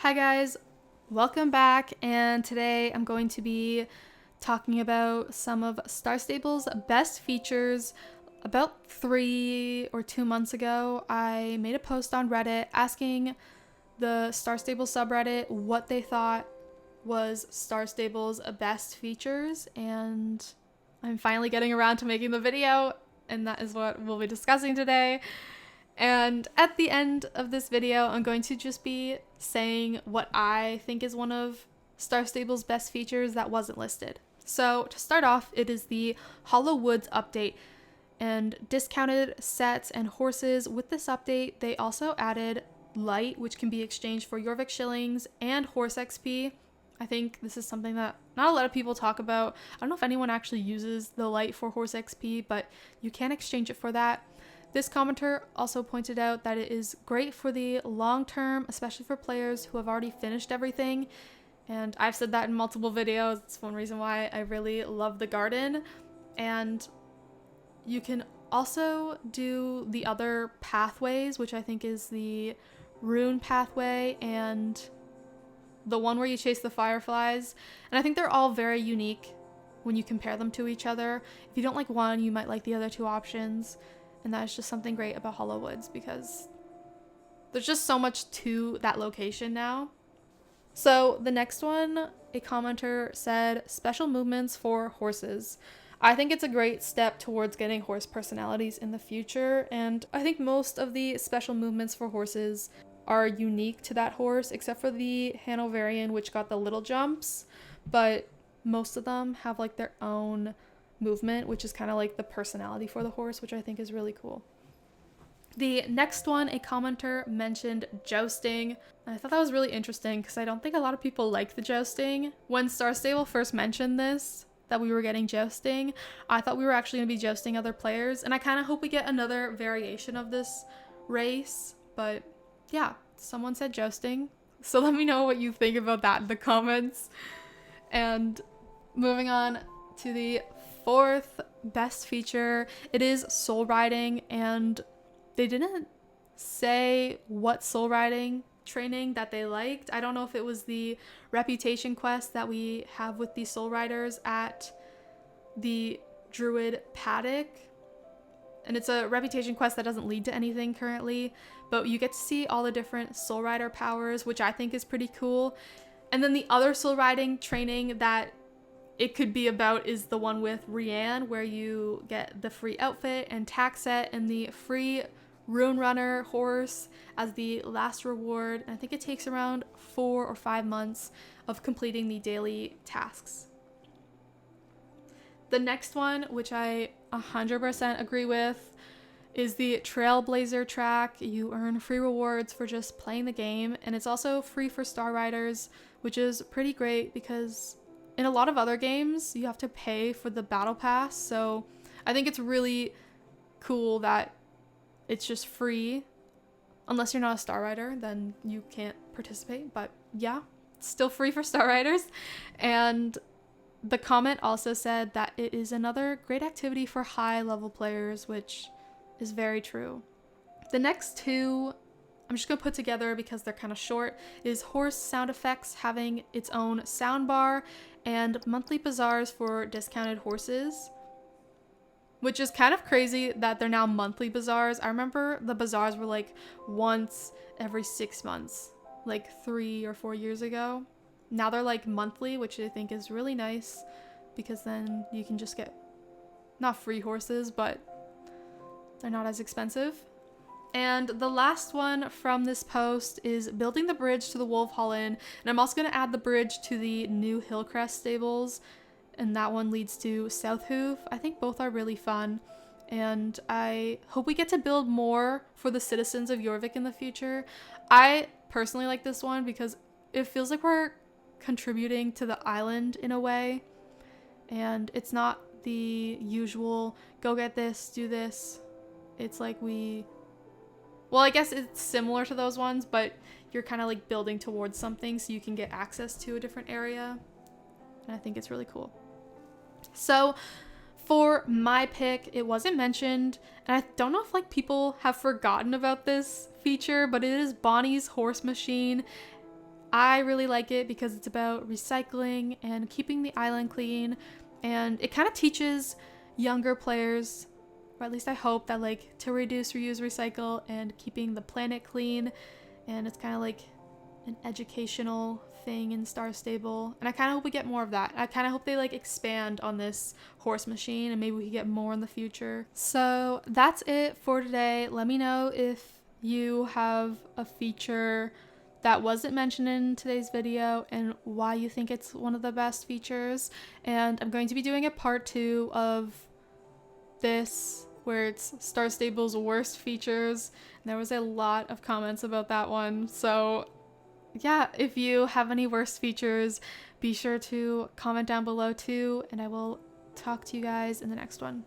Hi guys, welcome back, and today I'm going to be talking about some of Star Stable's best features. About 3 or 2 months ago, I made a post on Reddit asking the Star Stable subreddit what they thought was Star Stable's best features, and I'm finally getting around to making the video, and that is what we'll be discussing today. And at the end of this video, I'm going to just be saying what I think is one of Star Stable's best features that wasn't listed. So to start off, it is the Hollow Woods update and discounted sets and horses. With this update, they also added light, which can be exchanged for Jorvik shillings and horse XP. I think this is something that not a lot of people talk about. I don't know if anyone actually uses the light for horse XP, but you can exchange it for that. This commenter also pointed out that it is great for the long term, especially for players who have already finished everything. And I've said that in multiple videos. It's one reason why I really love the garden. And you can also do the other pathways, which I think is the rune pathway and the one where you chase the fireflies. And I think they're all very unique when you compare them to each other. If you don't like one, you might like the other two options. And that is just something great about Hollow Woods because there's just so much to that location now. So the next one, a commenter said special movements for horses. I think it's a great step towards getting horse personalities in the future, and I think most of the special movements for horses are unique to that horse, except for the Hanoverian, which got the little jumps, but most of them have like their own movement, which is kind of like the personality for the horse, which I think is really cool. The next one, a commenter mentioned jousting. I thought that was really interesting because I don't think a lot of people like the jousting. When Star Stable first mentioned this, that we were getting jousting, I thought we were actually going to be jousting other players, and I kind of hope we get another variation of this race, but yeah, someone said jousting, so let me know what you think about that in the comments. And moving on to the fourth best feature, it is soul riding, and they didn't say what soul riding training that they liked. I don't know if it was the reputation quest that we have with the soul riders at the druid paddock, and it's a reputation quest that doesn't lead to anything currently, but you get to see all the different soul rider powers, which I think is pretty cool. And then the other soul riding training that it could be about is the one with Rianne, where you get the free outfit and tack set and the free rune runner horse as the last reward. And I think it takes around 4 or 5 months of completing the daily tasks. The next one, which I 100% agree with, is the trailblazer track. You earn free rewards for just playing the game, and it's also free for star riders, which is pretty great because in a lot of other games, you have to pay for the battle pass, so I think it's really cool that it's just free. Unless you're not a star rider, then you can't participate, but yeah, it's still free for star riders. And the comment also said that it is another great activity for high level players, which is very true. The next two I'm just going to put together because they're kind of short, is horse sound effects having its own soundbar and monthly bazaars for discounted horses, which is kind of crazy that they're now monthly bazaars. I remember the bazaars were like once every 6 months, like 3 or 4 years ago. Now they're like monthly, which I think is really nice because then you can just get not free horses, but they're not as expensive. And the last one from this post is building the bridge to the Wolf Hall Inn. And I'm also going to add the bridge to the new Hillcrest stables. And that one leads to South Hoof. I think both are really fun. And I hope we get to build more for the citizens of Jorvik in the future. I personally like this one because it feels like we're contributing to the island in a way. And it's not the usual, go get this, do this. It's like well, I guess it's similar to those ones, but you're kind of like building towards something so you can get access to a different area. And I think it's really cool. So for my pick, it wasn't mentioned, and I don't know if like people have forgotten about this feature, but it is Bonnie's horse machine. I really like it because it's about recycling and keeping the island clean, and it kind of teaches younger players, or at least I hope, that like to reduce, reuse, recycle, and keeping the planet clean. And it's kind of like an educational thing in Star Stable, and I kind of hope we get more of that. I kind of hope they like expand on this horse machine, and maybe we can get more in the future. So that's it for today. Let me know if you have a feature that wasn't mentioned in today's video and why you think it's one of the best features. And I'm going to be doing a part 2 of this where it's Star Stable's worst features. And there was a lot of comments about that one. So yeah, if you have any worst features, be sure to comment down below too, and I will talk to you guys in the next one.